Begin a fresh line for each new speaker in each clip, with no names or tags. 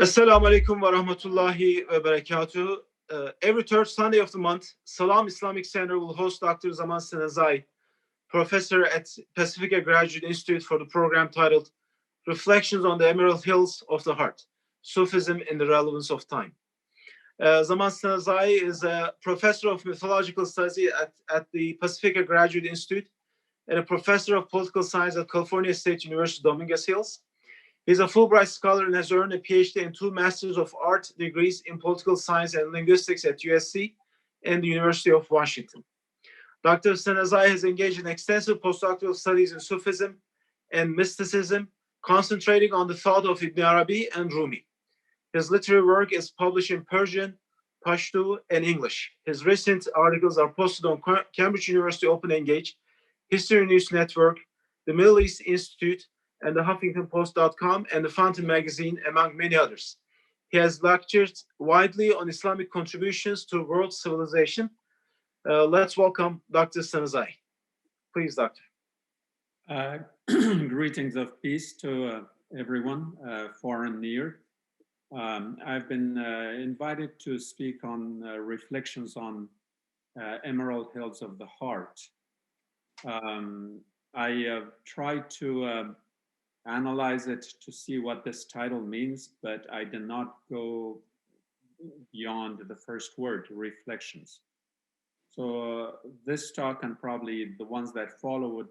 Assalamu alaikum wa rahmatullahi wa barakatuh. Every third Sunday of the month, Salam Islamic Center will host Dr. Zaman Stanizai, professor at Pacifica Graduate Institute, for the program titled Reflections on the Emerald Hills of the Heart, Sufism in the Relevance of Time. Zaman Stanizai is a professor of mythological studies at the Pacifica Graduate Institute and a professor of political science at California State University, Dominguez Hills. He's a Fulbright scholar and has earned a Ph.D. and 2 Masters of Art degrees in political science and linguistics at USC and the University of Washington. Dr. Stanizai has engaged in extensive postdoctoral studies in Sufism and mysticism, concentrating on the thought of Ibn Arabi and Rumi. His literary work is published in Persian, Pashto, and English. His recent articles are posted on Cambridge University Open Engage, History News Network, the Middle East Institute, and the HuffingtonPost.com and the Fountain Magazine, among many others. He has lectured widely on Islamic contributions to world civilization. Let's welcome Dr. Stanizai. Please, Doctor.
Greetings of peace to everyone, far and near. I've been invited to speak on reflections on Emerald Hills of the Heart. I tried to analyze it to see what this title means, but I did not go beyond the first word, reflections. So this talk and probably the ones that follow would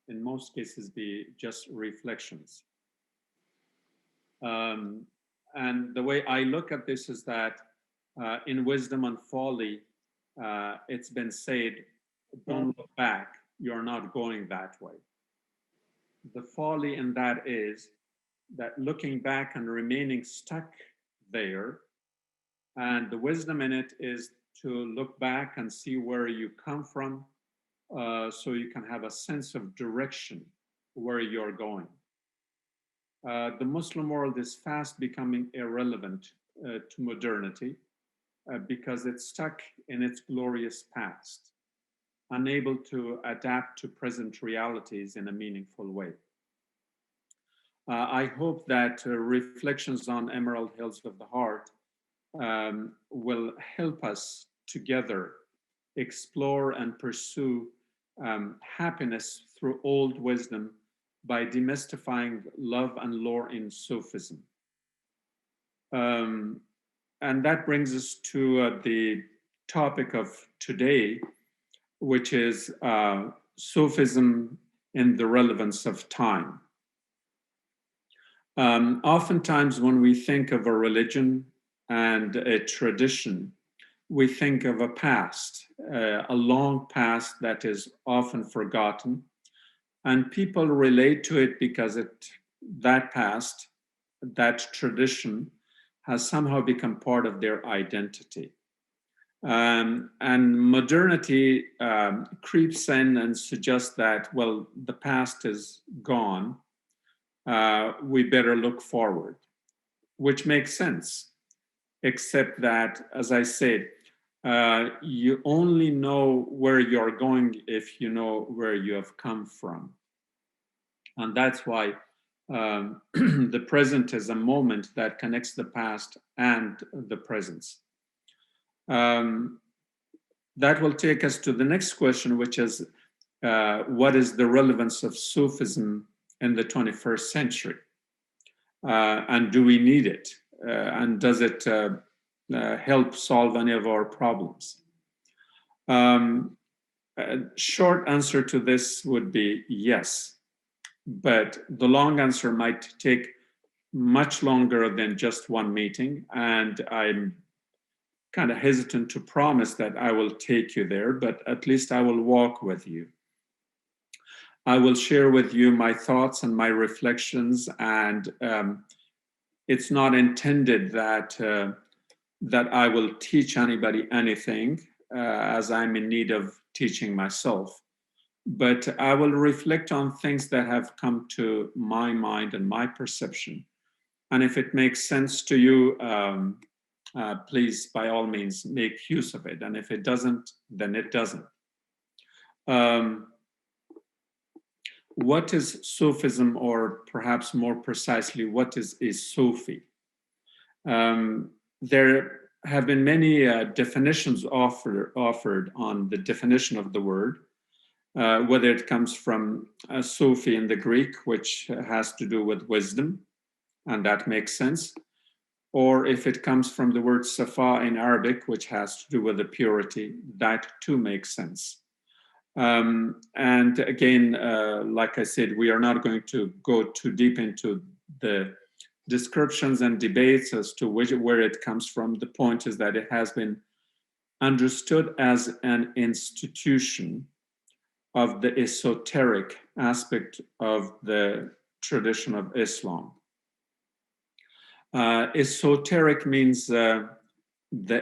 in most cases be just reflections. And the way I look at this is that in Wisdom and Folly, it's been said, don't look back, you're not going that way. The folly in that is that looking back and remaining stuck there, and the wisdom in it is to look back and see where you come from, so you can have a sense of direction where you're going. The Muslim world is fast becoming irrelevant to modernity because it's stuck in its glorious past, unable to adapt to present realities in a meaningful way. I hope that reflections on Emerald Hills of the Heart will help us together explore and pursue happiness through old wisdom by demystifying love and lore in Sufism. And that brings us to the topic of today, which is Sufism in the relevance of time. Oftentimes when we think of a religion and a tradition, we think of a past, a long past that is often forgotten, and people relate to it because that past, that tradition, has somehow become part of their identity. And modernity creeps in and suggests that, well, the past is gone, we better look forward, which makes sense, except that, as I said, you only know where you're going if you know where you have come from. And that's why the present is a moment that connects the past and the present. That will take us to the next question, which is, what is the relevance of Sufism in the 21st century? And do we need it? And does it help solve any of our problems? A short answer to this would be yes, but the long answer might take much longer than just one meeting, and I'm kind of hesitant to promise that I will take you there, but at least I will walk with you. I will share with you my thoughts and my reflections, and it's not intended that that I will teach anybody anything, as I'm in need of teaching myself. But I will reflect on things that have come to my mind and my perception. And if it makes sense to you, please, by all means, make use of it. And if it doesn't, then it doesn't. What is Sufism, or perhaps more precisely, what is Sufi? There have been many definitions offered on the definition of the word, whether it comes from Sufi in the Greek, which has to do with wisdom, and that makes sense, or if it comes from the word safa in Arabic, which has to do with the purity, that too makes sense. And again, like I said, we are not going to go too deep into the descriptions and debates as to where it comes from. The point is that it has been understood as an institution of the esoteric aspect of the tradition of Islam. Esoteric means the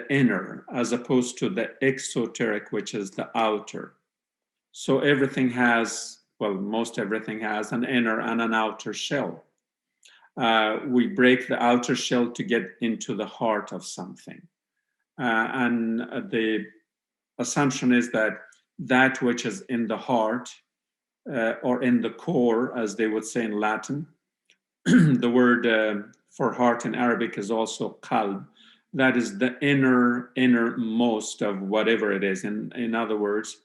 inner, as opposed to the exoteric, which is the outer. So everything has, well, most everything has an inner and an outer shell. We break the outer shell to get into the heart of something. And the assumption is that which is in the heart or in the core, as they would say in Latin, the word for heart in Arabic is also qalb. That is the innermost of whatever it is. In other words,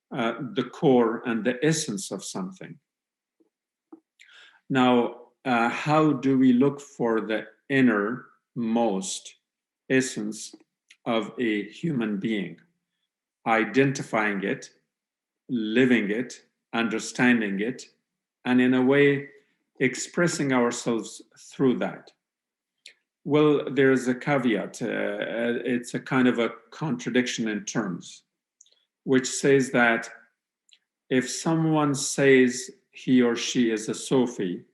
the core and the essence of something. Now, how do we look for the innermost essence of a human being? Identifying it, living it, understanding it, and in a way, expressing ourselves through that. Well, there's a caveat. It's a kind of a contradiction in terms, which says that if someone says he or she is a Sufi,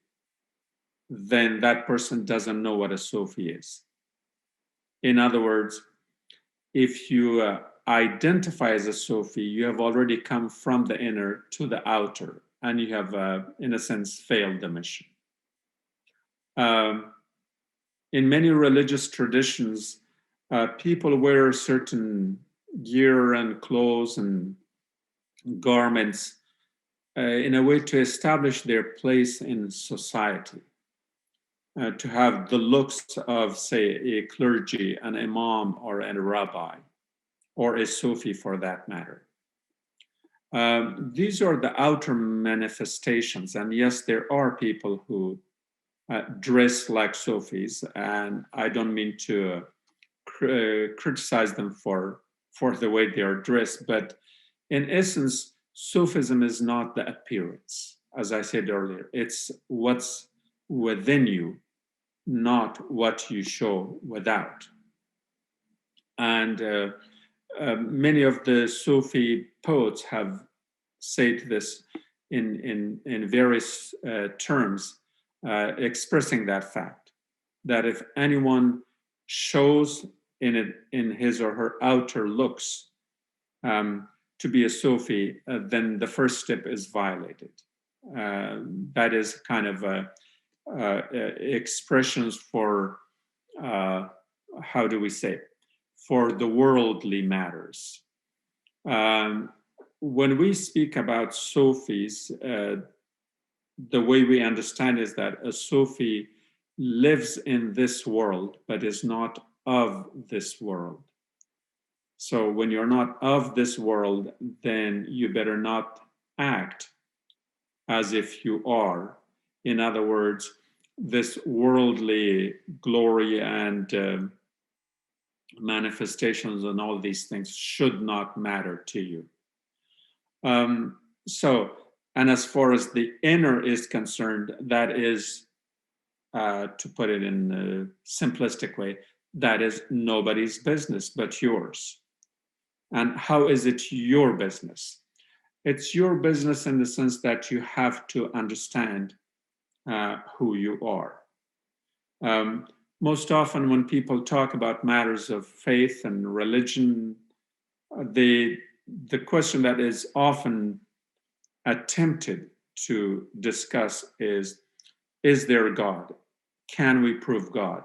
then that person doesn't know what a Sufi is. In other words, if you identify as a Sufi, you have already come from the inner to the outer, and you have, in a sense, failed the mission. In many religious traditions, people wear certain gear and clothes and garments in a way to establish their place in society, to have the looks of, say, a clergy, an imam, or a rabbi, or a Sufi for that matter. These are the outer manifestations, and yes, there are people who dress like Sufis, and I don't mean to criticize them for the way they are dressed, but in essence, Sufism is not the appearance, as I said earlier. It's what's within you, not what you show without. And many of the Sufi poets have said this in various terms, expressing that fact, that if anyone shows in his or her outer looks to be a Sufi, then the first step is violated. That is kind of expressions for, how do we say, for the worldly matters. When we speak about Sufis, the way we understand is that a Sufi lives in this world, but is not of this world. So when you're not of this world, then you better not act as if you are. In other words, this worldly glory and manifestations and all these things should not matter to you. And as far as the inner is concerned, that is, to put it in a simplistic way, that is nobody's business but yours. And how is it your business? It's your business in the sense that you have to understand who you are. Most often when people talk about matters of faith and religion, the question that is often attempted to discuss is there a God? Can we prove God?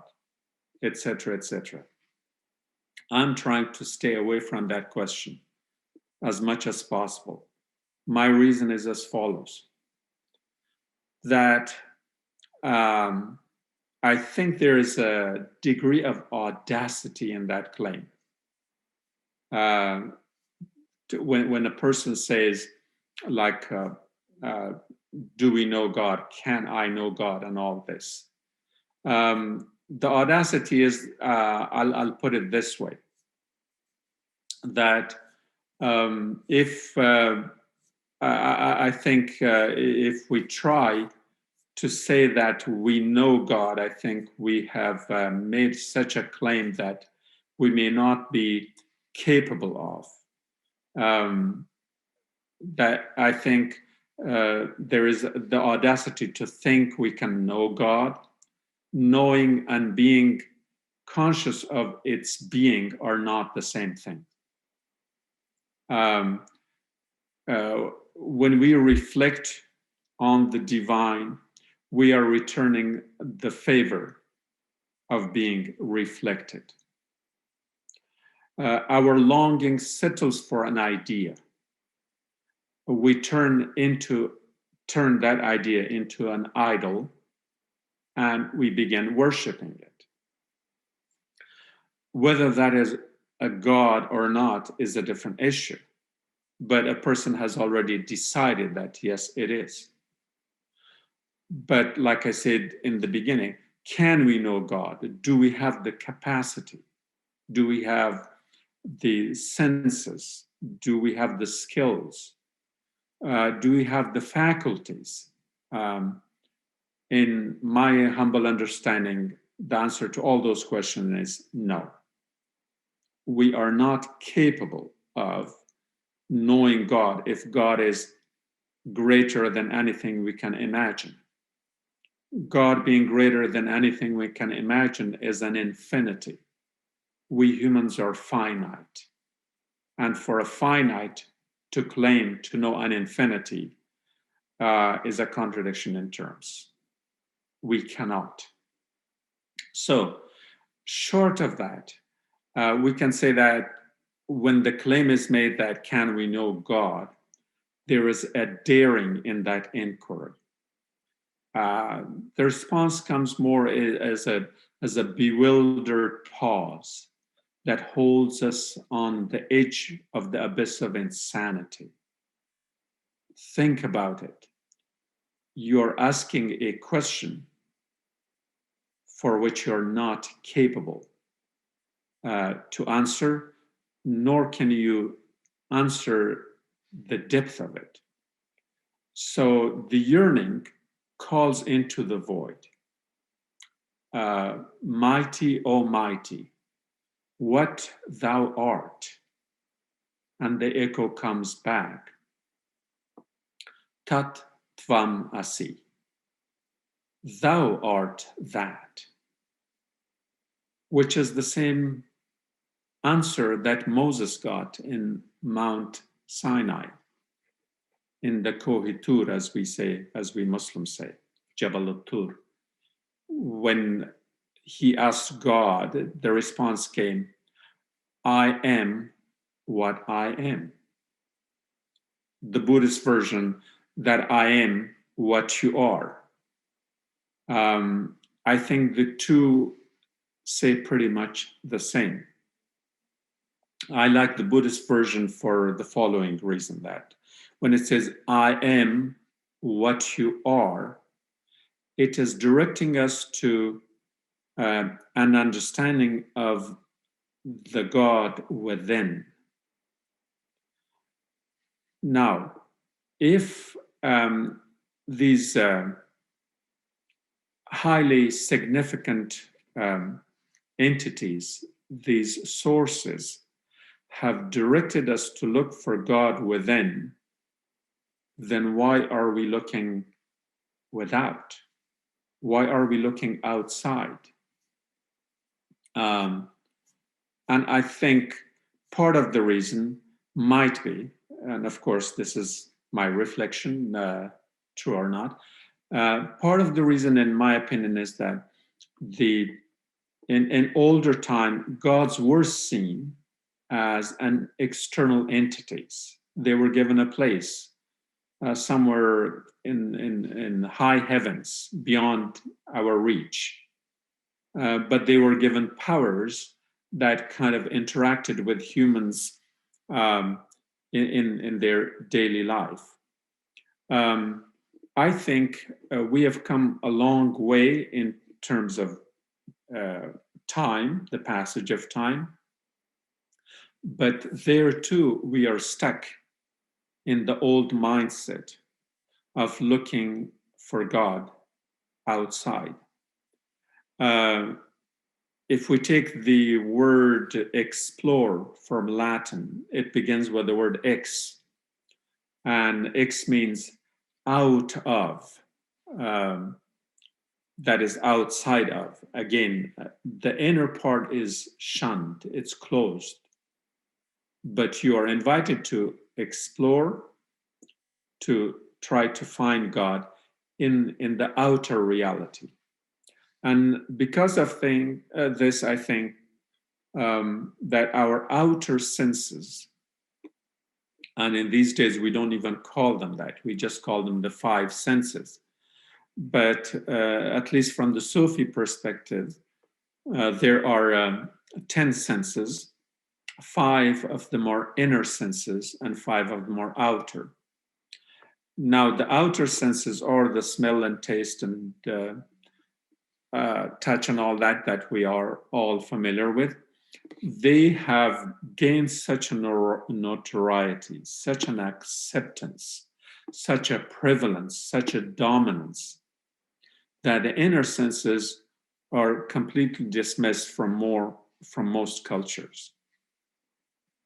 Etc., etc. I'm trying to stay away from that question as much as possible. My reason is as follows, that I think there is a degree of audacity in that claim. When a person says, like, do we know God? Can I know God? And all this. The audacity is, I'll put it this way, that if I think if we try to say that we know God, I think we have made such a claim that we may not be capable of. That I think there is the audacity to think we can know God. Knowing and being conscious of its being are not the same thing. When we reflect on the divine, we are returning the favor of being reflected. Our longing settles for an idea. We turn that idea into an idol, and we begin worshiping it. Whether that is a god or not is a different issue, but a person has already decided that, yes, it is. But like I said in the beginning, can we know God? Do we have the capacity? Do we have the senses? Do we have the skills? Do we have the faculties? In my humble understanding, the answer to all those questions is no. We are not capable of knowing God if God is greater than anything we can imagine. God being greater than anything we can imagine is an infinity. We humans are finite. And for a finite to claim to know an infinity is a contradiction in terms. We cannot. So, short of that, we can say that when the claim is made that can we know God, there is a daring in that inquiry. The response comes more as a bewildered pause that holds us on the edge of the abyss of insanity. Think about it. You're asking a question for which you're not capable to answer, nor can you answer the depth of it. So the yearning calls into the void. Mighty, O mighty, what thou art. And the echo comes back. Tat tvam asi. Thou art that. Which is the same answer that Moses got in Mount Sinai, in the Kohitur, as we say, as we Muslims say, Jabal al-Tur. When he asked God, the response came, I am what I am. The Buddhist version, that I am what you are. I think the two say pretty much the same. I like the Buddhist version for the following reason, that when it says, I am what you are, it is directing us to an understanding of the God within. Now, if these highly significant entities, these sources, have directed us to look for God within, then why are we looking without? Why are we looking outside? And I think part of the reason might be, and of course this is my reflection, true or not, part of the reason, in my opinion, is that in older time, gods were seen as an external entities. They were given a place somewhere in high heavens beyond our reach. but they were given powers that kind of interacted with humans in their daily life. I think we have come a long way in terms of time, the passage of time, but there too we are stuck in the old mindset of looking for God outside. If we take the word explore from Latin, it begins with the word ex, and ex means out of, that is outside of. Again, the inner part is shunned, it's closed, but you are invited to explore, to try to find God in the outer reality. And because of this, I think that our outer senses, and in these days we don't even call them that, we just call them the five senses. But at least from the Sufi perspective, there are 10 senses. 5 of them are inner senses and 5 of them are outer. Now, the outer senses are the smell and taste and touch and all that we are all familiar with. They have gained such a notoriety, such an acceptance, such a prevalence, such a dominance, that the inner senses are completely dismissed from most cultures.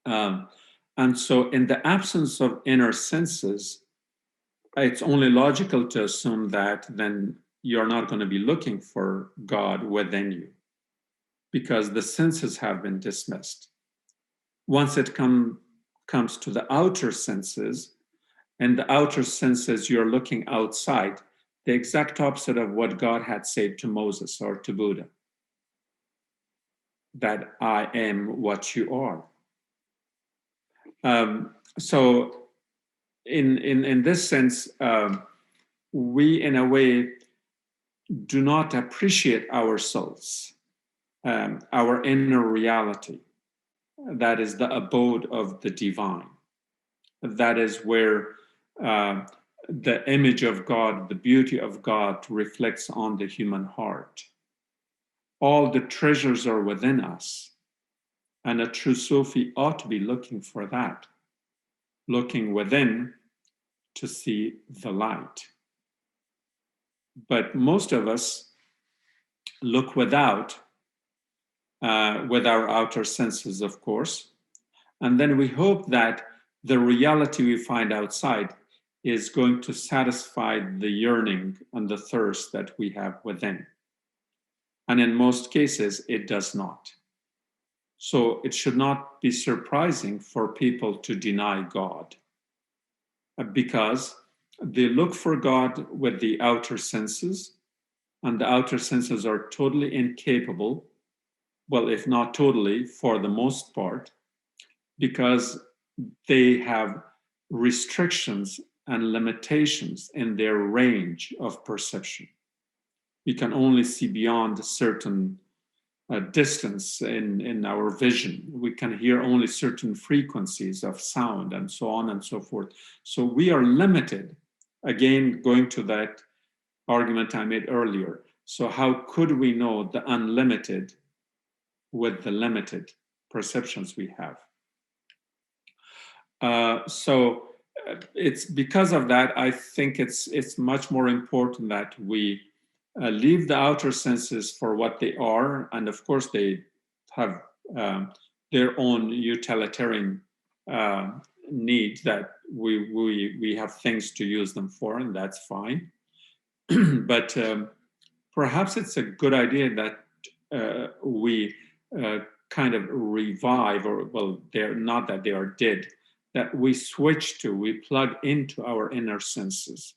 And so in the absence of inner senses, it's only logical to assume that then you're not going to be looking for God within you, because the senses have been dismissed. Once it comes to the outer senses, and the outer senses, you're looking outside, the exact opposite of what God had said to Moses or to Buddha, that I am what you are. So in this sense, we in a way do not appreciate ourselves, our inner reality. That is the abode of the divine. That is where the image of God, the beauty of God reflects on the human heart. All the treasures are within us. And a true Sufi ought to be looking for that, looking within to see the light. But most of us look without, with our outer senses, of course, and then we hope that the reality we find outside is going to satisfy the yearning and the thirst that we have within. And in most cases, it does not. So it should not be surprising for people to deny God, because they look for God with the outer senses, and the outer senses are totally incapable, well, if not totally, for the most part, because they have restrictions and limitations in their range of perception. We can only see beyond a certain distance in our vision. We can hear only certain frequencies of sound and so on and so forth. So we are limited. Again, going to that argument I made earlier. So how could we know the unlimited with the limited perceptions we have? So it's because of that, I think it's much more important that we leave the outer senses for what they are, and of course they have their own utilitarian need that we have things to use them for, and that's fine. But perhaps it's a good idea that we kind of revive, or well, they're not that they are dead, that we plug into our inner senses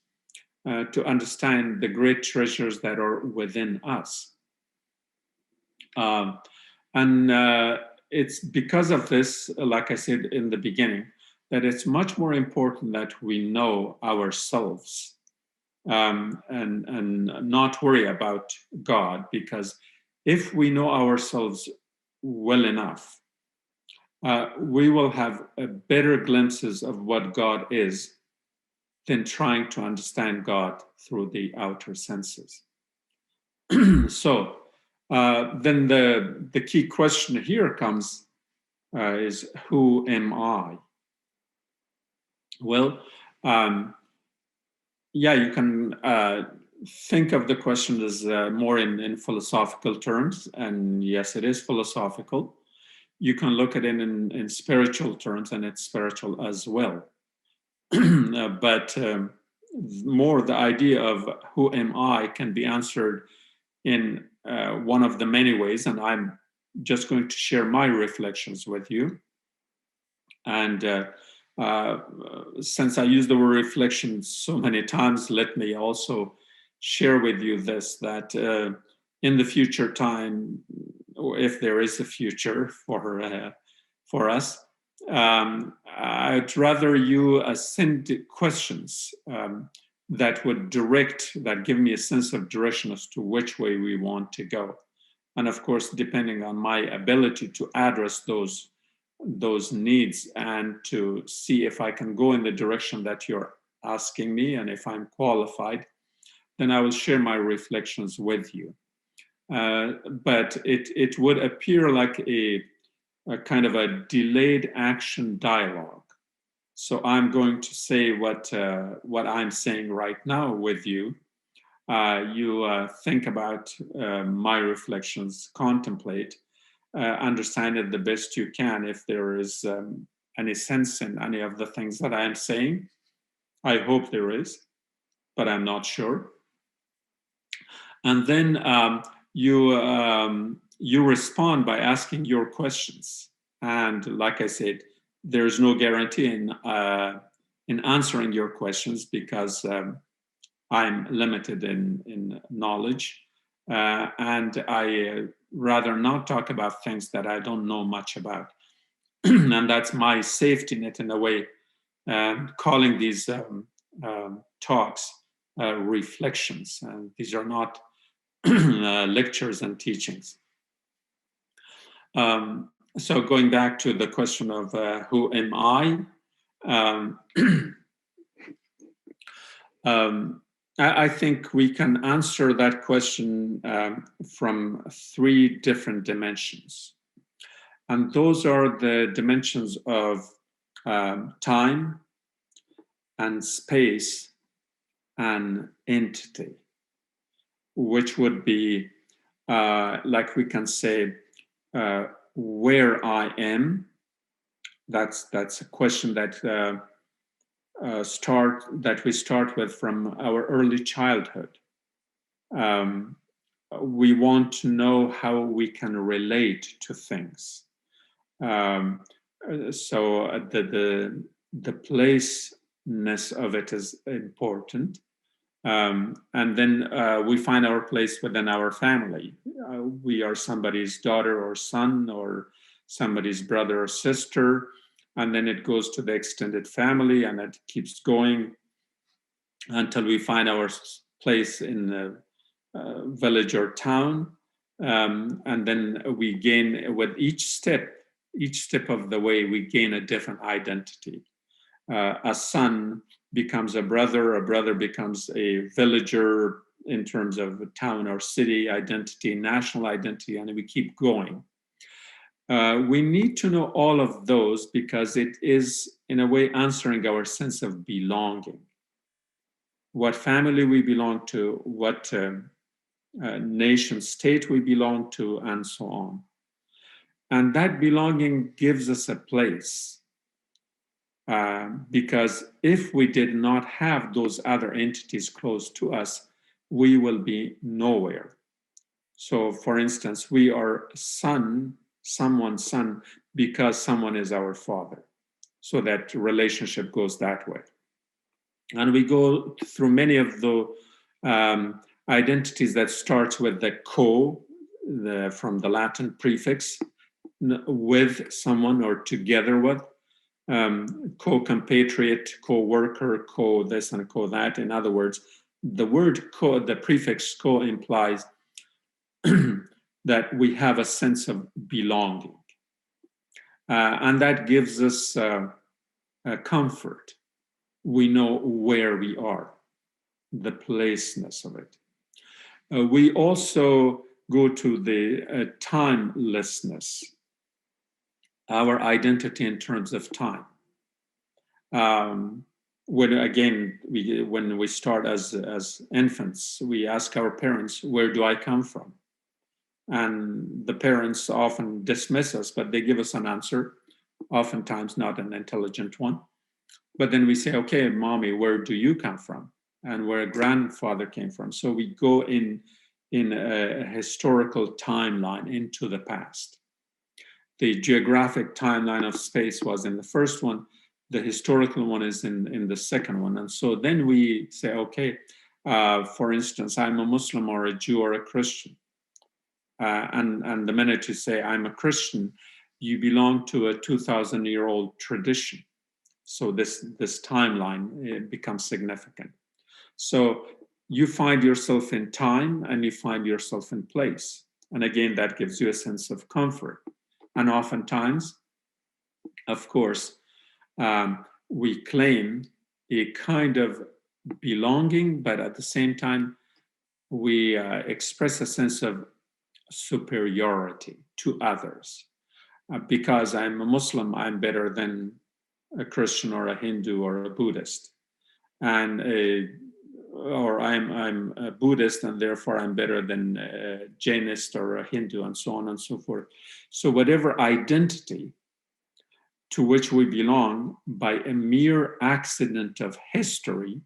to understand the great treasures that are within us. And it's because of this, like I said in the beginning, that it's much more important that we know ourselves and not worry about God, because if we know ourselves well enough, we will have better glimpses of what God is than trying to understand God through the outer senses. So then the key question here comes is, who am I? Well, yeah, you can think of the question as more in philosophical terms, and yes, it is philosophical. You can look at it in spiritual terms, and it's spiritual as well. But more the idea of who am I can be answered in one of the many ways, and I'm just going to share my reflections with you. And since I use the word reflection so many times, let me also share with you this, that in the future time, or if there is a future for us, I'd rather you send questions that would that give me a sense of direction as to which way we want to go. And of course, depending on my ability to address those needs and to see if I can go in the direction that you're asking me, and if I'm qualified, then I will share my reflections with you. But it would appear like a kind of a delayed action dialogue. So I'm going to say what I'm saying right now with you. You think about my reflections, contemplate, understand it the best you can. If there is any sense in any of the things that I'm saying, I hope there is, but I'm not sure. And then you respond by asking your questions. And like I said, there's no guarantee in answering your questions, because I'm limited in knowledge, and I rather not talk about things that I don't know much about. And that's my safety net in a way, calling these talks reflections. And these are not lectures and teachings. So going back to the question of who am I? I think we can answer that question from three different dimensions. And those are the dimensions of time and space and entity, which would be, like we can say, where I am. That's a question that we start with from our early childhood. We want to know how we can relate to things. So the placeness of it is important. And then we find our place within our family. We are somebody's daughter or son, or somebody's brother or sister, and then it goes to the extended family, and it keeps going until we find our place in the village or town. And then we gain, with each step of the way, we gain a different identity. A son becomes a brother becomes a villager in terms of town or city identity, national identity, and we keep going. We need to know all of those, because it is, in a way, answering our sense of belonging. What family we belong to, what nation state we belong to, and so on. And that belonging gives us a place. Because if we did not have those other entities close to us, we will be nowhere. So, for instance, we are someone's son because someone is our father. So that relationship goes that way. And we go through many of the identities that starts with the co, from the Latin prefix, with someone or together with. Co-compatriot, co-worker, co-this and co-that. In other words, the word co, the prefix co, implies that we have a sense of belonging. And that gives us comfort. We know where we are, the placeness of it. We also go to the timelessness, our identity in terms of time. When we start as infants, we ask our parents, where do I come from? And the parents often dismiss us, but they give us an answer, oftentimes not an intelligent one. But then we say, okay, mommy, where do you come from? And where grandfather came from. So we go in a historical timeline into the past. The geographic timeline of space was in the first one. The historical one is in the second one. And so then we say, okay, for instance, I'm a Muslim or a Jew or a Christian. And the minute you say, I'm a Christian, you belong to a 2,000-year-old tradition. So this timeline becomes significant. So you find yourself in time and you find yourself in place. And again, that gives you a sense of comfort. And oftentimes, of course, we claim a kind of belonging, but at the same time, we express a sense of superiority to others. Because I'm a Muslim, I'm better than a Christian or a Hindu or a Buddhist. Or I'm a Buddhist and therefore I'm better than a Jainist or a Hindu, and so on and so forth. So whatever identity to which we belong by a mere accident of history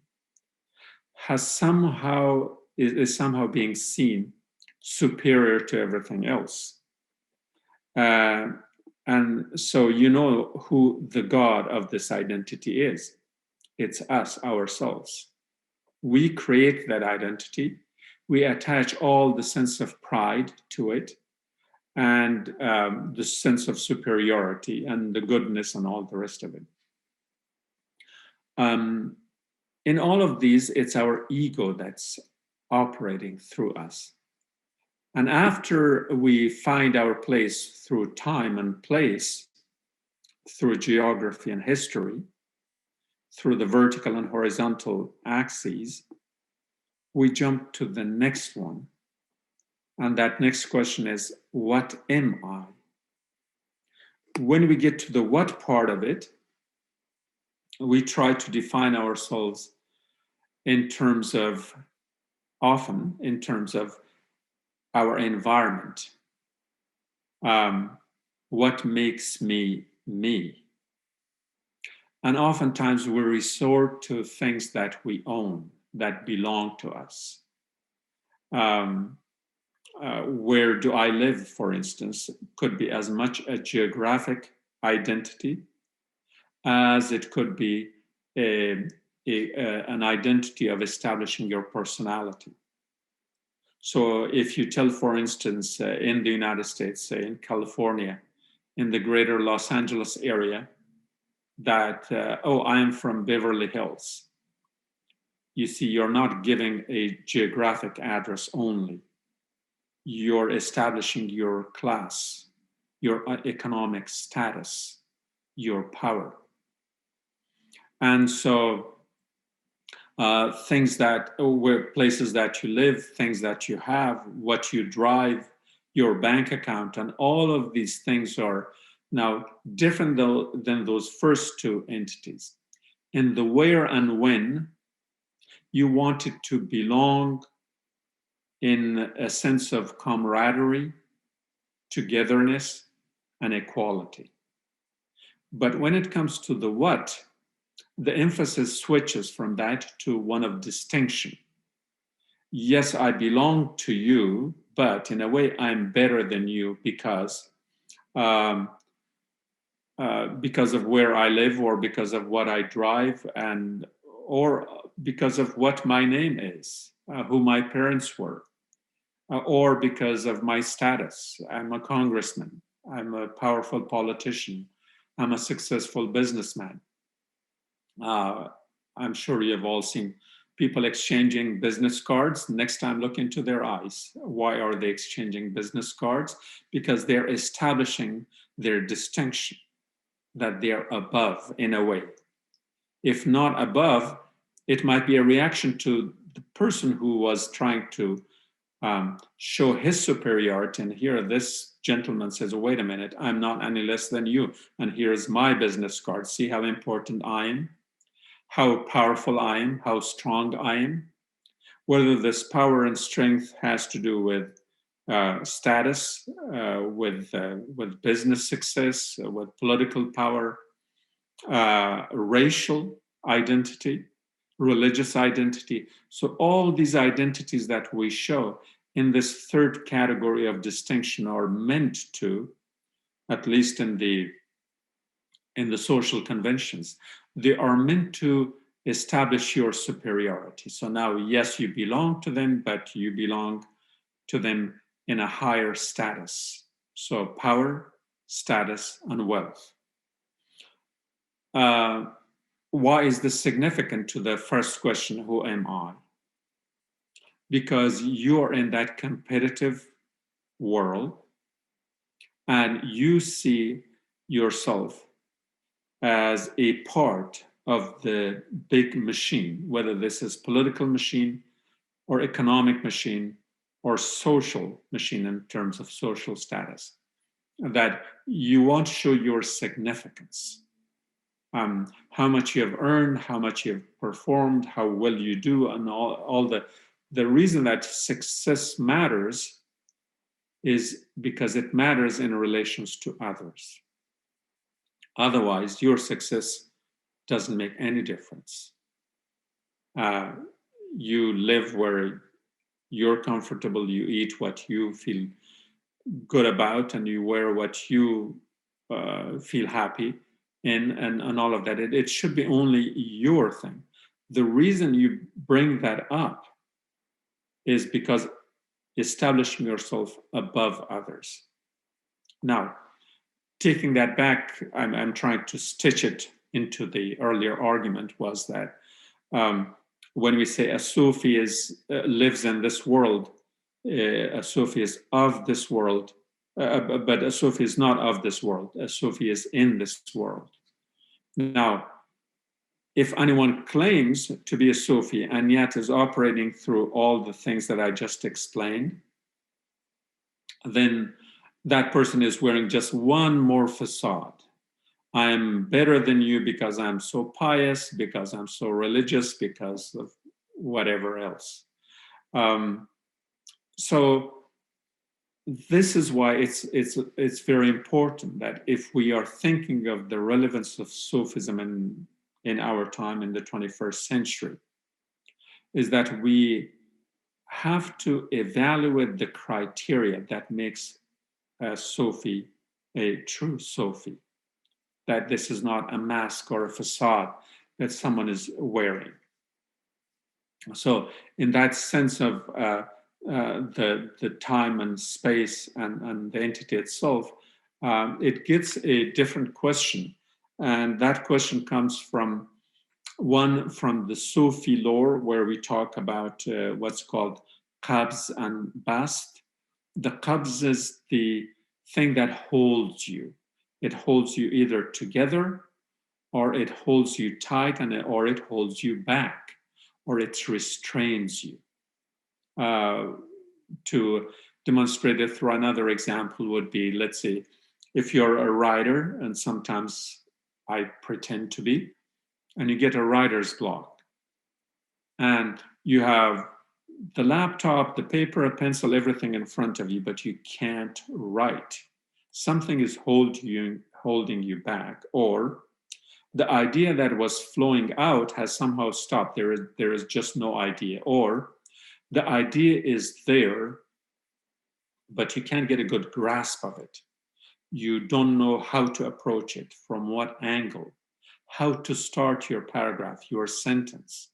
is somehow being seen superior to everything else. And so you know who the God of this identity is. It's us, ourselves. We create that identity. We attach all the sense of pride to it, and the sense of superiority and the goodness and all the rest of it. In all of these, it's our ego that's operating through us. And after we find our place through time and place, through geography and history, through the vertical and horizontal axes, we jump to the next one. And that next question is, what am I? When we get to the what part of it, we try to define ourselves often in terms of our environment. What makes me me? And oftentimes we resort to things that we own, that belong to us. Where do I live, for instance, could be as much a geographic identity as it could be an identity of establishing your personality. So if you tell, for instance, in the United States, say in California, in the greater Los Angeles area, that, I am from Beverly Hills. You see, you're not giving a geographic address only. You're establishing your class, your economic status, your power. And so places that you live, things that you have, what you drive, your bank account, and all of these things are now different than those first two entities. In the where and when, you wanted to belong in a sense of camaraderie, togetherness, and equality. But when it comes to the what, the emphasis switches from that to one of distinction. Yes, I belong to you, but in a way I'm better than you because of where I live, or because of what I drive, or because of what my name is, who my parents were, or because of my status. I'm a congressman, I'm a powerful politician, I'm a successful businessman. I'm sure you've all seen People exchanging business cards. Next time, look into their eyes. Why are they exchanging business cards? Because they're establishing their distinction, that they are above in a way. If not above, it might be a reaction to the person who was trying to show his superiority. And here this gentleman says, wait a minute, I'm not any less than you. And here's my business card. See how important I am, how powerful I am, how strong I am. Whether this power and strength has to do with status, with business success, with political power, racial identity, religious identity. So all these identities that we show in this third category of distinction are meant to, at least in the social conventions, they are meant to establish your superiority. So now, yes, you belong to them, but you belong to them in a higher status. So power, status, and wealth. Why is this significant to the first question, who am I? Because you are in that competitive world and you see yourself as a part of the big machine, whether this is political machine or economic machine or social machine in terms of social status, that you want to show your significance. How much you have earned, how much you have performed, how well you do, and all the reason that success matters is because it matters in relations to others. Otherwise, your success doesn't make any difference. You live where you're comfortable, you eat what you feel good about, and you wear what you feel happy in, and all of that. It should be only your thing. The reason you bring that up is because establishing yourself above others. Now, taking that back, I'm trying to stitch it into the earlier argument, was that when we say a Sufi lives in this world, a Sufi is of this world, but a Sufi is not of this world. A Sufi is in this world. Now, if anyone claims to be a Sufi and yet is operating through all the things that I just explained, then that person is wearing just one more facade. I'm better than you because I'm so pious, because I'm so religious, because of whatever else. So this is why it's very important that if we are thinking of the relevance of Sufism in our time in the 21st century, is that we have to evaluate the criteria that makes a Sufi a true Sufi. That this is not a mask or a facade that someone is wearing. So in that sense of the time and space and the entity itself, it gets a different question. And that question comes from the Sufi lore, where we talk about what's called qabz and bast. The qabz is the thing that holds you. It holds you either together, or it holds you tight, or it holds you back, or it restrains you. To demonstrate it through another example would be, let's say, if you're a writer, and sometimes I pretend to be, and you get a writer's block, and you have the laptop, the paper, a pencil, everything in front of you, but you can't write. Something is holding you back, or the idea that was flowing out has somehow stopped. There is just no idea, or the idea is there, but you can't get a good grasp of it. You don't know how to approach it, from what angle, how to start your paragraph, your sentence.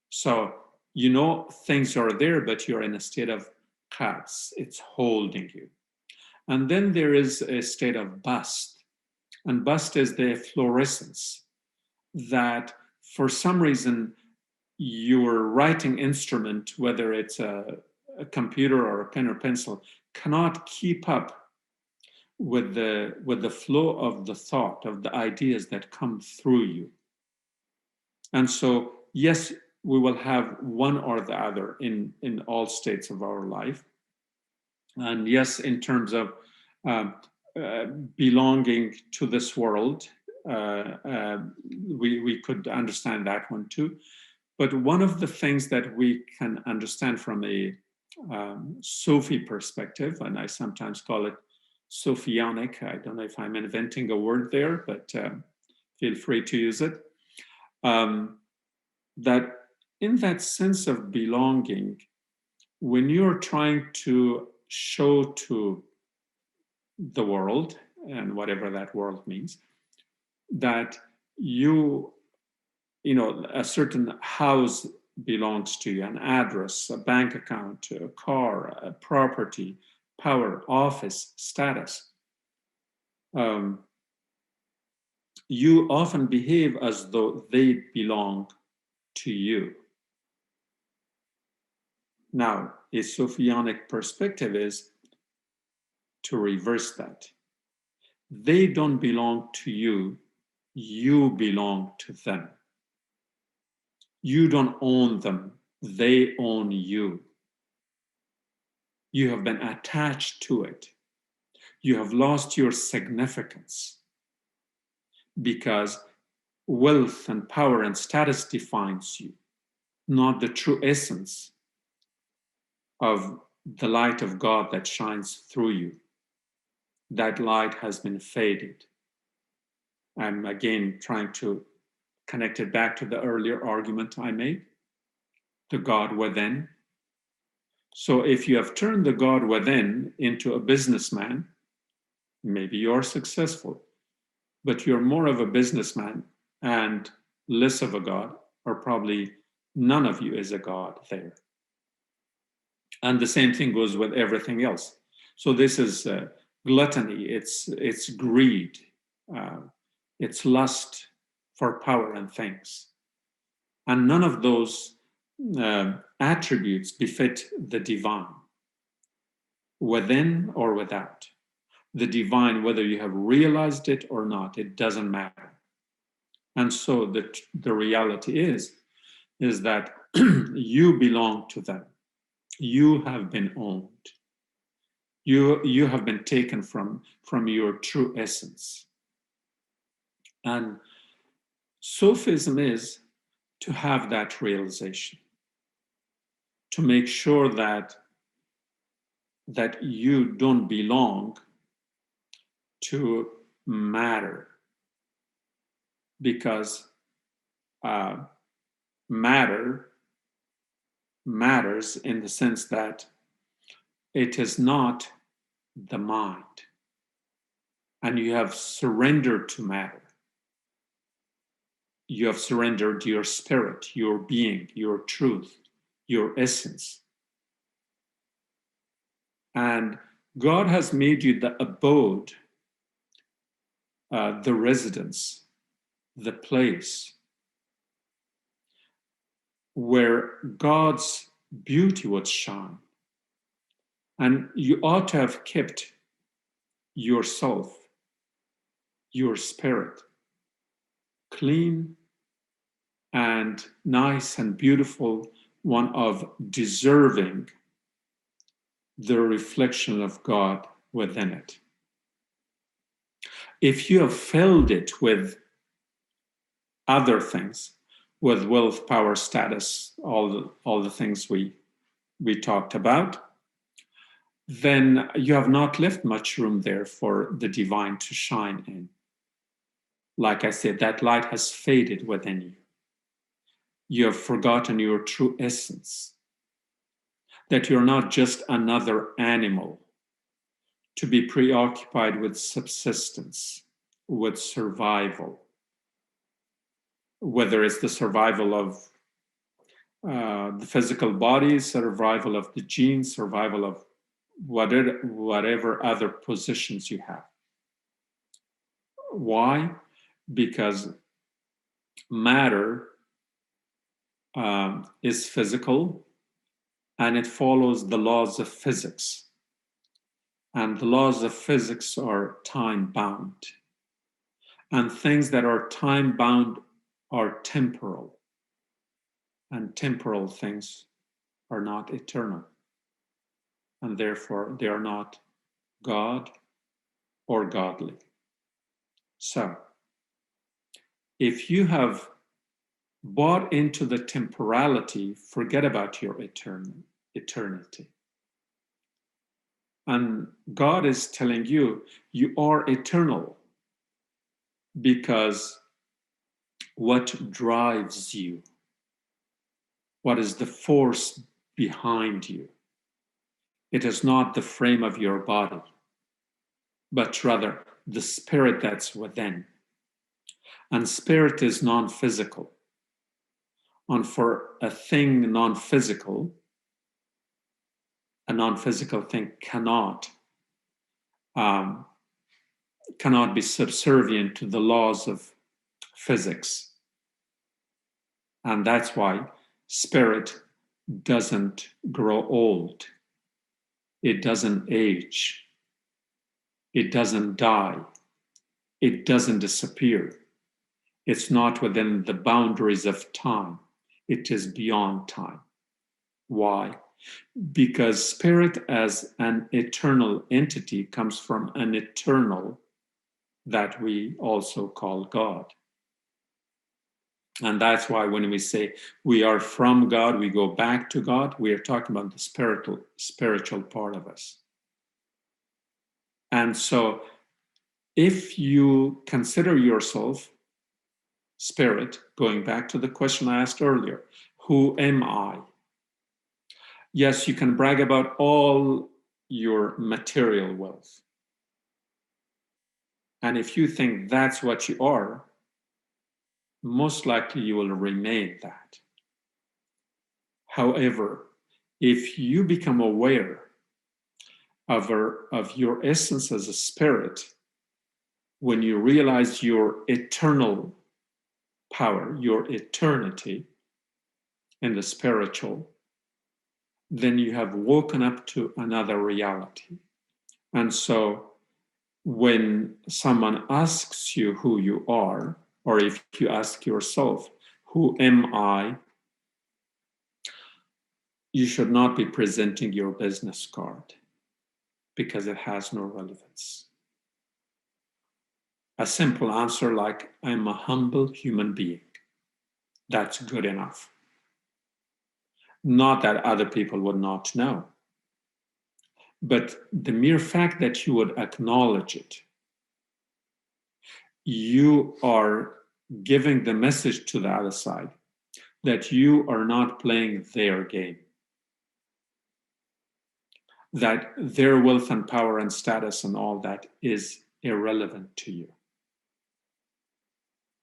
So you know things are there, but you're in a state of qabz. It's holding you. And then there is a state of bast. And bast is the fluorescence that for some reason your writing instrument, whether it's a computer or a pen or pencil, cannot keep up with the flow of the thought, of the ideas that come through you. And so, yes, we will have one or the other in all states of our life. And yes, in terms of belonging to this world, we could understand that one too. But one of the things that we can understand from a Sufi perspective, and I sometimes call it Sophianic, I don't know if I'm inventing a word there, but feel free to use it, that in that sense of belonging, when you're trying to show to the world, and whatever that world means, that you know, a certain house belongs to you, an address, a bank account, a car, a property, power, office, status. You often behave as though they belong to you. Now, a Sophianic perspective is to reverse that. They don't belong to you, you belong to them. You don't own them, they own you. You have been attached to it. You have lost your significance because wealth and power and status defines you, not the true essence of the light of God that shines through you. That light has been faded. I'm again trying to connect it back to the earlier argument I made, the God within. So if you have turned the God within into a businessman, maybe you're successful, but you're more of a businessman and less of a God, or probably none of you is a God there. And the same thing goes with everything else. So this is gluttony, it's greed, it's lust for power and things. And none of those attributes befit the divine, within or without. The divine, whether you have realized it or not, it doesn't matter. And so the reality is that you belong to them. You have been owned. You have been taken from your true essence. And Sufism is to have that realization, to make sure that you don't belong to matter, because matter matters in the sense that it is not the mind, and you have surrendered to matter. You have surrendered your spirit, your being, your truth, your essence. And God has made you the abode, the residence, the place where God's beauty would shine. And you ought to have kept yourself, your spirit, clean and nice and beautiful, one of deserving the reflection of God within it. If you have filled it with other things, with wealth, power, status, all the things we talked about, then you have not left much room there for the divine to shine in. Like I said, that light has faded within you. You have forgotten your true essence, that you're not just another animal to be preoccupied with subsistence, with survival, whether it's the survival of the physical body, survival of the genes, survival of whatever other positions you have. Why? Because matter is physical, and it follows the laws of physics. And the laws of physics are time-bound. And things that are time-bound are temporal. And temporal things are not eternal. And therefore, they are not God or godly. So, if you have bought into the temporality, forget about your eternity. And God is telling you, you are eternal, because what drives you, what is the force behind you, it is not the frame of your body, but rather the spirit that's within. And spirit is non-physical. And for a thing non-physical, a non-physical thing cannot be subservient to the laws of physics. And that's why spirit doesn't grow old. It doesn't age. It doesn't die. It doesn't disappear. It's not within the boundaries of time. It is beyond time. Why? Because spirit as an eternal entity comes from an eternal that we also call God. And that's why when we say we are from God, we go back to God, we are talking about the spiritual part of us. And so if you consider yourself spirit, going back to the question I asked earlier, who am I? Yes, you can brag about all your material wealth. And if you think that's what you are, most likely you will remain that. However, if you become aware of your essence as a spirit, when you realize your eternal power, your eternity in the spiritual, then you have woken up to another reality. And so when someone asks you who you are, or if you ask yourself, who am I? You should not be presenting your business card, because it has no relevance. A simple answer like, I'm a humble human being. That's good enough. Not that other people would not know, but the mere fact that you would acknowledge it, you are giving the message to the other side that you are not playing their game, that their wealth and power and status and all that is irrelevant to you.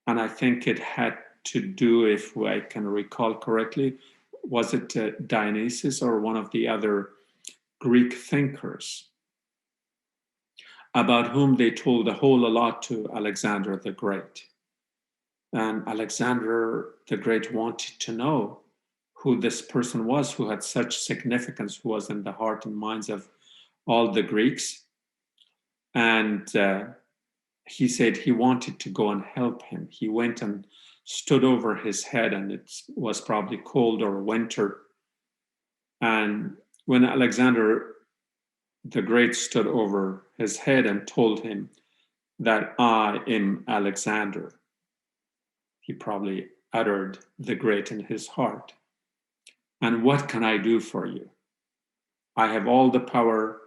And I think it had to do, if I can recall correctly, was it Dionysius or one of the other Greek thinkers, about whom they told a whole lot to Alexander the Great. And Alexander the Great wanted to know who this person was who had such significance, who was in the heart and minds of all the Greeks. And he said he wanted to go and help him. He went and stood over his head, and it was probably cold or winter. And when Alexander the Great stood over his head and told him that I am Alexander, he probably uttered the Great in his heart. And what can I do for you? I have all the power,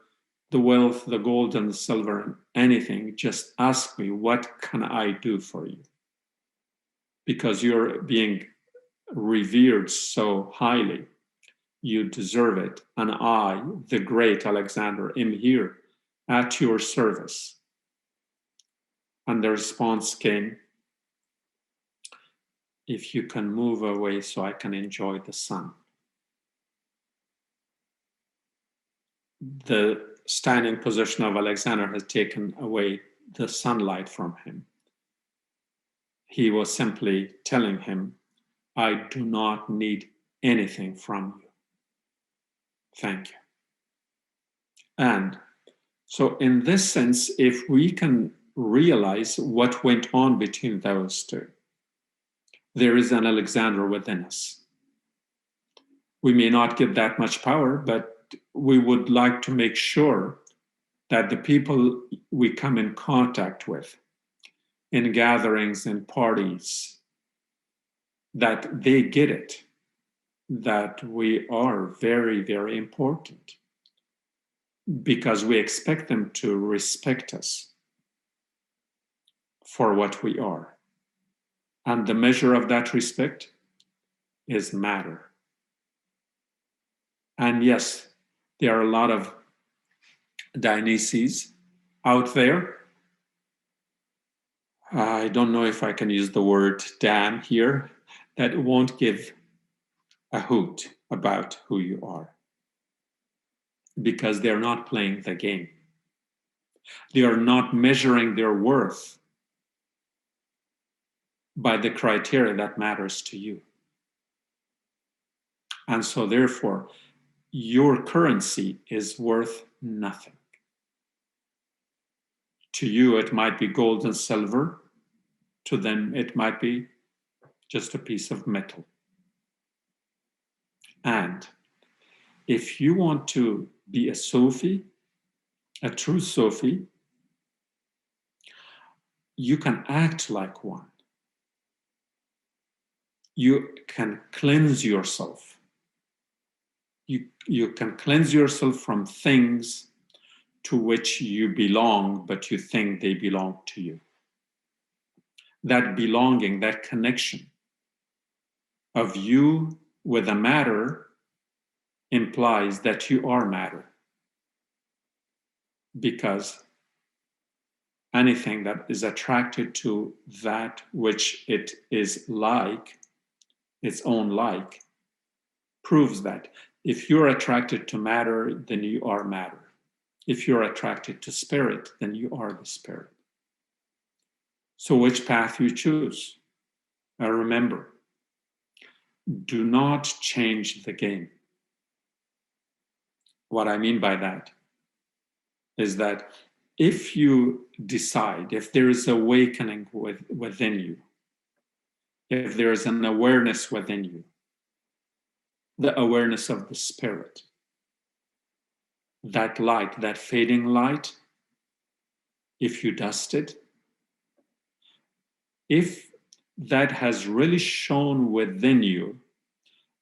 the wealth, the gold and the silver, and anything. Just ask me, what can I do for you? Because you're being revered so highly, you deserve it. And I, the great Alexander, am here at your service. And the response came, if you can move away so I can enjoy the sun. The standing position of Alexander has taken away the sunlight from him. He was simply telling him I do not need anything from you. Thank you. And so in this sense, if we can realize what went on between those two, there is an Alexander within us. We may not get that much power, but we would like to make sure that the people we come in contact with in gatherings and parties, that they get it, that we are very, very important, because we expect them to respect us for what we are. And the measure of that respect is matter. And yes, there are a lot of Dionysies out there. I don't know if I can use the word damn here, that won't give a hoot about who you are, because they're not playing the game. They are not measuring their worth by the criteria that matters to you. And so therefore, your currency is worth nothing. To you, it might be gold and silver. To them, it might be just a piece of metal. And if you want to be a Sufi, a true Sufi, you can act like one. You can cleanse yourself. You can cleanse yourself from things to which you belong, but you think they belong to you. That belonging, that connection of you with a matter implies that you are matter. Because anything that is attracted to that which it is like, its own like, proves that. If you're attracted to matter, then you are matter. If you're attracted to spirit, then you are the spirit. So which path you choose? Remember, do not change the game. What I mean by that is that if you decide, if there is awakening within you, if there is an awareness within you, the awareness of the spirit, that light, that fading light, if you dust it, if that has really shone within you,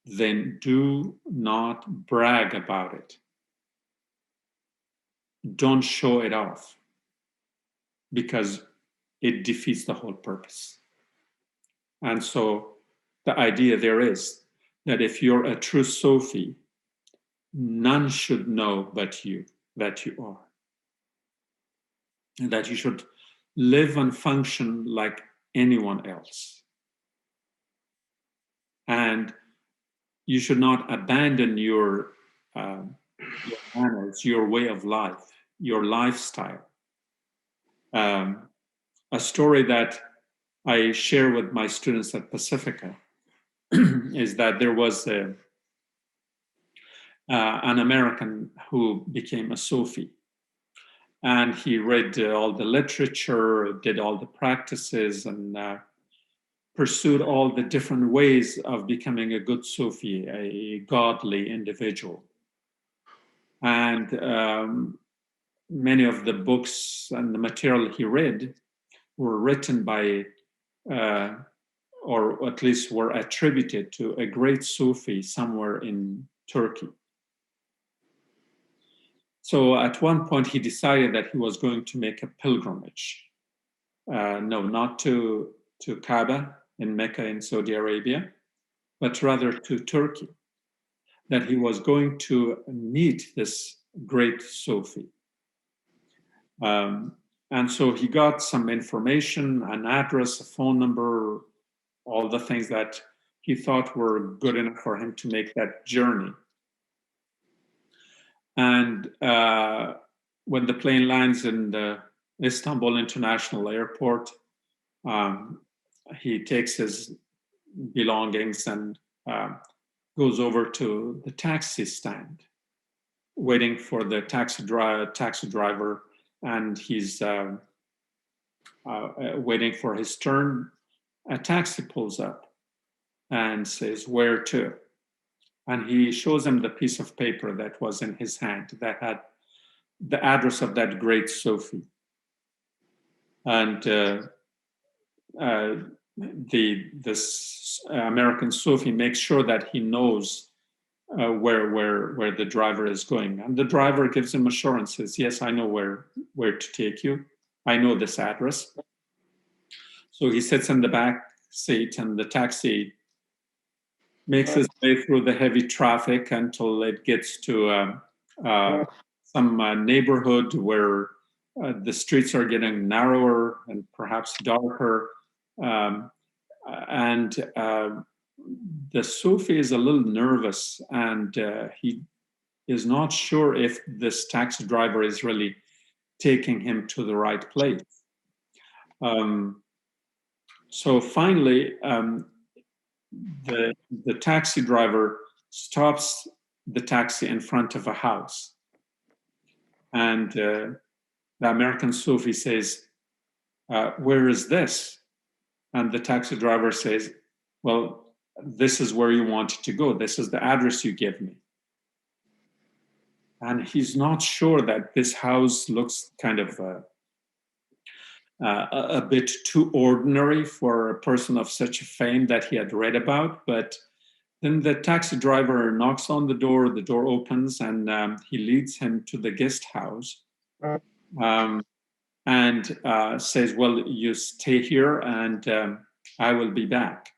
then do not brag about it. Don't show it off, because it defeats the whole purpose. And so the idea there is that if you're a true Sufi, none should know but you that you are. And that you should live and function like anyone else. And you should not abandon your manners, your way of life, your lifestyle. A story that I share with my students at Pacifica is that there was an American who became a Sufi. And he read all the literature, did all the practices, and pursued all the different ways of becoming a good Sufi, a godly individual. And many of the books and the material he read were written by, or at least were attributed to a great Sufi somewhere in Turkey. So at one point he decided that he was going to make a pilgrimage. No, not to Kaaba in Mecca in Saudi Arabia, but rather to Turkey. That he was going to meet this great Sufi. And so he got some information, an address, a phone number, all the things that he thought were good enough for him to make that journey. And when the plane lands in the Istanbul International Airport, he takes his belongings and goes over to the taxi stand, waiting for the taxi driver, and he's waiting for his turn. A taxi pulls up and says, "Where to?" And he shows him the piece of paper that was in his hand that had the address of that great Sufi. And this American Sufi makes sure that he knows where the driver is going, and the driver gives him assurances. "Yes, I know where to take you. I know this address." So he sits in the back seat, and the taxi makes its way through the heavy traffic until it gets to some neighborhood where the streets are getting narrower and perhaps darker. And the Sufi is a little nervous, and he is not sure if this taxi driver is really taking him to the right place. So finally, the taxi driver stops the taxi in front of a house. And the American Sufi says, "Where is this?" And the taxi driver says, "Well, this is where you wanted to go. This is the address you gave me." And he's not sure that this house looks kind of a bit too ordinary for a person of such fame that he had read about. But then the taxi driver knocks on the door opens, and he leads him to the guest house and says, "Well, you stay here and I will be back."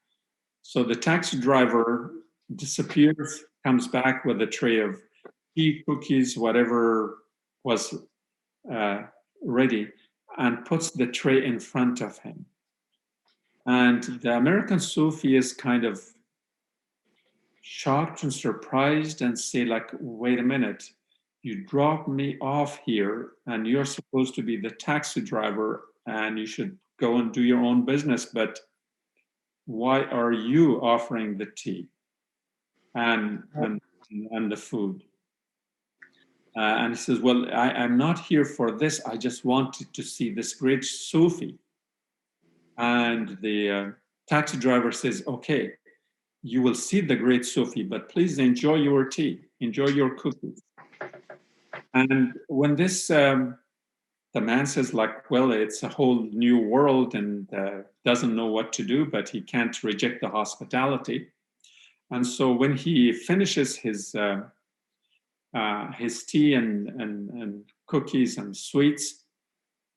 So the taxi driver disappears, comes back with a tray of tea, cookies, whatever was ready, and puts the tray in front of him. And the American Sufi is kind of shocked and surprised and say, like, "Wait a minute, you dropped me off here and you're supposed to be the taxi driver and you should go and do your own business, but why are you offering the tea and the food?" And he says, "Well, I'm not here for this. I just wanted to see this great Sufi." And the taxi driver says, "Okay, you will see the great Sufi, but please enjoy your tea, enjoy your cookies." And when this, the man says, like, "Well, it's a whole new world," and doesn't know what to do, but he can't reject the hospitality. And so when he finishes his tea and cookies and sweets,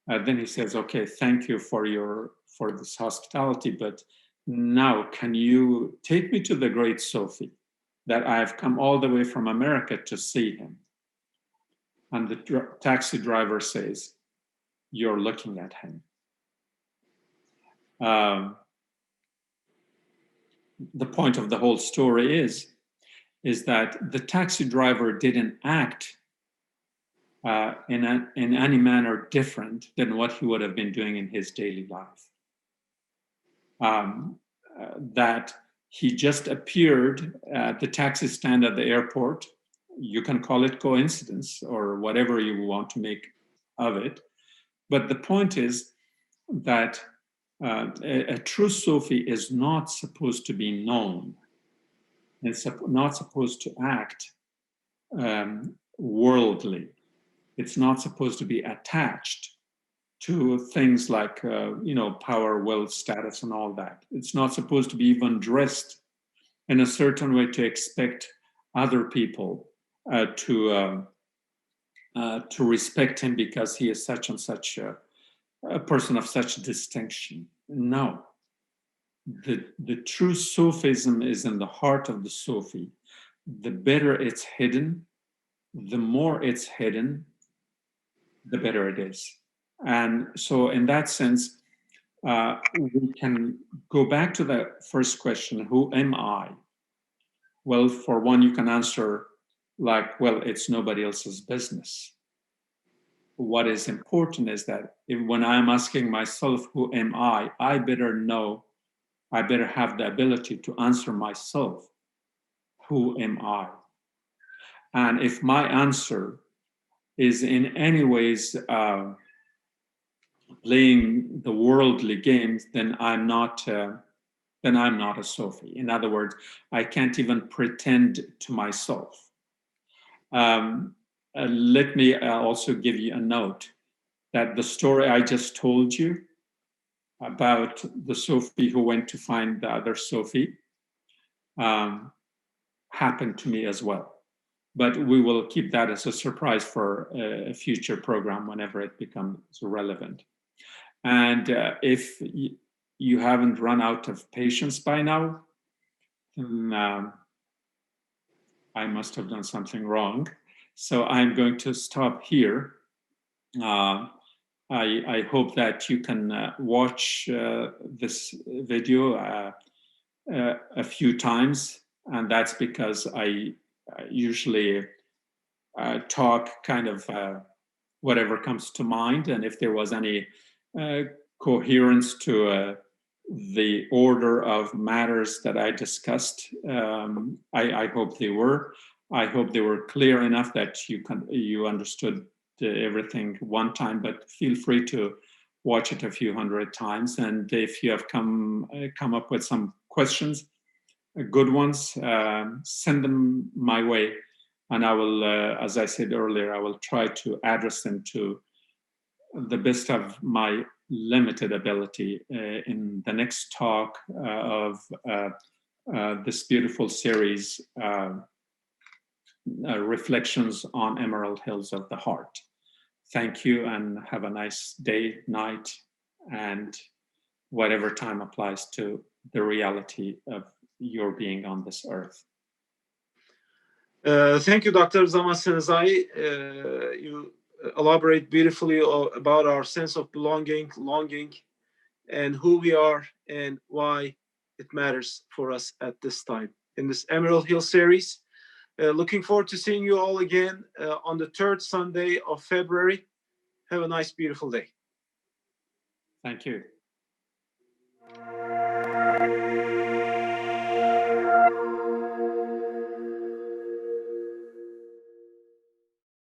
then he says, "Okay, thank you for this hospitality, but now can you take me to the great Sufi that I've come all the way from America to see him?" And the taxi driver says, "You're looking at him." The point of the whole story is that the taxi driver didn't act in any manner different than what he would have been doing in his daily life. That he just appeared at the taxi stand at the airport. You can call it coincidence or whatever you want to make of it. But the point is that a true Sufi is not supposed to be known. It's not supposed to act worldly. It's not supposed to be attached to things like, power, wealth, status, and all that. It's not supposed to be even dressed in a certain way to expect other people to respect him because he is such and such a person of such distinction. No. The true Sufism is in the heart of the Sufi. The better it's hidden, the more it's hidden, the better it is. And so in that sense, we can go back to the first question, who am I? Well, for one, you can answer like, well, it's nobody else's business. What is important is that when I'm asking myself, who am I better know I better have the ability to answer myself, who am I? And if my answer is in any ways playing the worldly games, then I'm not a Sufi. In other words, I can't even pretend to myself. Let me also give you a note that the story I just told you about the Sufi who went to find the other Sufi happened to me as well. But we will keep that as a surprise for a future program whenever it becomes relevant. And if you haven't run out of patience by now, then I must have done something wrong. So I'm going to stop here. I hope that you can watch this video a few times, and that's because I usually talk kind of whatever comes to mind, and if there was any coherence to the order of matters that I discussed, I hope they were. I hope they were clear enough that you understood everything one time, but feel free to watch it a few hundred times. And if you have come up with some questions, good ones, send them my way. And I will, as I said earlier, I will try to address them to the best of my limited ability in the next talk of this beautiful series, Reflections on Emerald Hills of the Heart. Thank you, and have a nice day, night, and whatever time applies to the reality of your being on this earth.
Thank you, Dr. Zaman Stanizai. You elaborate beautifully about our sense of belonging, longing, and who we are and why it matters for us at this time in this Emerald Hill series. Looking forward to seeing you all again on the third Sunday of February. Have a nice, beautiful day.
Thank you.